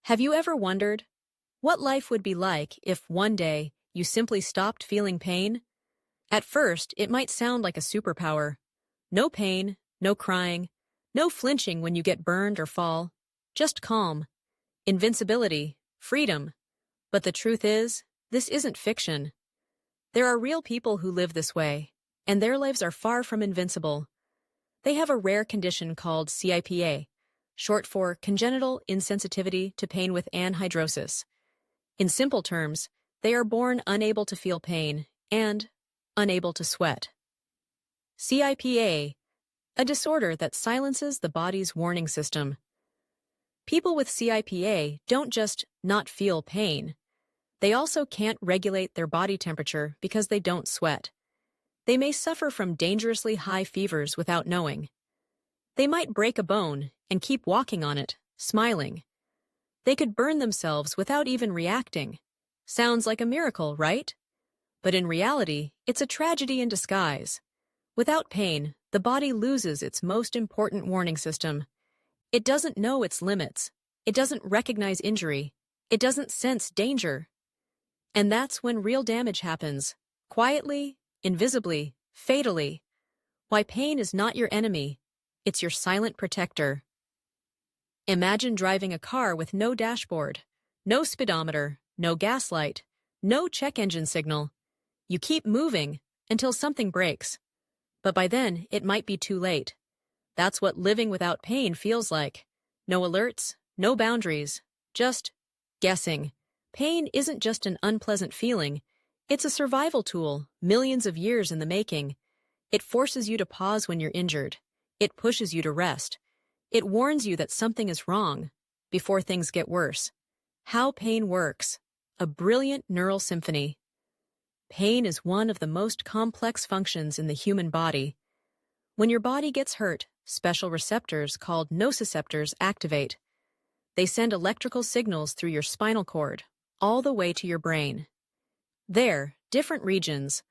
Have you ever wondered what life would be like if one day you simply stopped feeling pain? At first, it might sound like a superpower. No pain, no crying, no flinching when you get burned or fall. Just calm, invincibility, freedom. But the truth is, this isn't fiction. There are real people who live this way, and their lives are far from invincible. They have a rare condition called CIPA, short for congenital insensitivity to pain with anhidrosis. In simple terms, they are born unable to feel pain and unable to sweat. CIPA, a disorder that silences the body's warning system. People with CIPA don't just not feel pain. They also can't regulate their body temperature because they don't sweat. They may suffer from dangerously high fevers without knowing. They might break a bone and keep walking on it, smiling. They could burn themselves without even reacting. Sounds like a miracle, right? But in reality, it's a tragedy in disguise. Without pain, the body loses its most important warning system. It doesn't know its limits. It doesn't recognize injury. It doesn't sense danger. And that's when real damage happens. Quietly, invisibly, fatally. Why pain is not your enemy. It's your silent protector. Imagine driving a car with no dashboard, no speedometer, no gas light, no check engine signal. You keep moving until something breaks. But by then, it might be too late. That's what living without pain feels like. No alerts, no boundaries, just guessing. Pain isn't just an unpleasant feeling. It's a survival tool, millions of years in the making. It forces you to pause when you're injured. It pushes you to rest. It warns you that something is wrong before things get worse. How pain works. A brilliant neural symphony. Pain is one of the most complex functions in the human body. When your body gets hurt, special receptors called nociceptors activate. They send electrical signals through your spinal cord, all the way to your brain. There, different regions,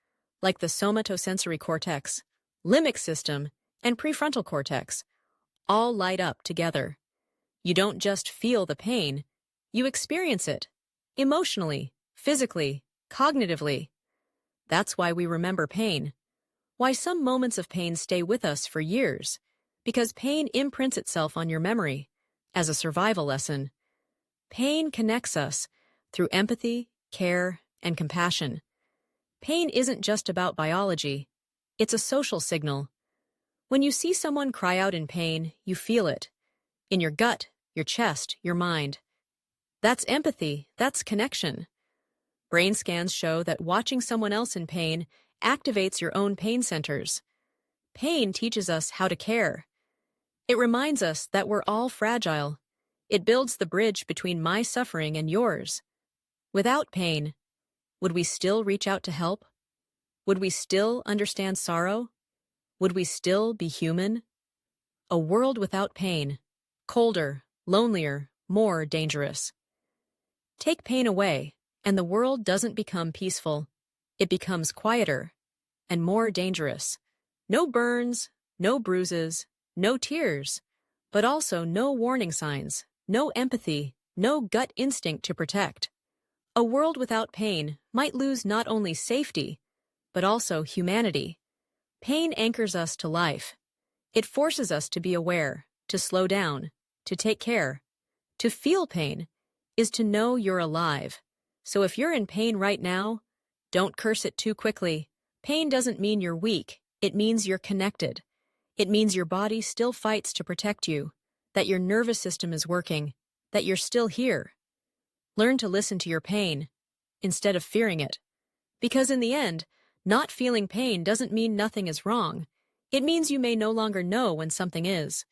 like the somatosensory cortex, limbic system, and prefrontal cortex, all light up together. You don't just feel the pain, you experience it, emotionally, physically, cognitively. That's why we remember pain. Why some moments of pain stay with us for years. Because pain imprints itself on your memory as a survival lesson. Pain connects us through empathy, care, and compassion. Pain isn't just about biology. It's a social signal. When you see someone cry out in pain, you feel it. In your gut, your chest, your mind. That's empathy. That's connection. Brain scans show that watching someone else in pain activates your own pain centers. Pain teaches us how to care. It reminds us that we're all fragile. It builds the bridge between my suffering and yours. Without pain, would we still reach out to help? Would we still understand sorrow? Would we still be human? A world without pain, colder, lonelier, more dangerous. Take pain away, and the world doesn't become peaceful. It becomes quieter and more dangerous. No burns, no bruises, no tears, but also no warning signs, no empathy, no gut instinct to protect. A world without pain might lose not only safety, but also humanity. Pain anchors us to life. It forces us to be aware, to slow down, to take care. To feel pain is to know you're alive. So if you're in pain right now, don't curse it too quickly. Pain doesn't mean you're weak. It means you're connected. It means your body still fights to protect you, that your nervous system is working, that you're still here. Learn to listen to your pain instead of fearing it. Because in the end, not feeling pain doesn't mean nothing is wrong. It means you may no longer know when something is.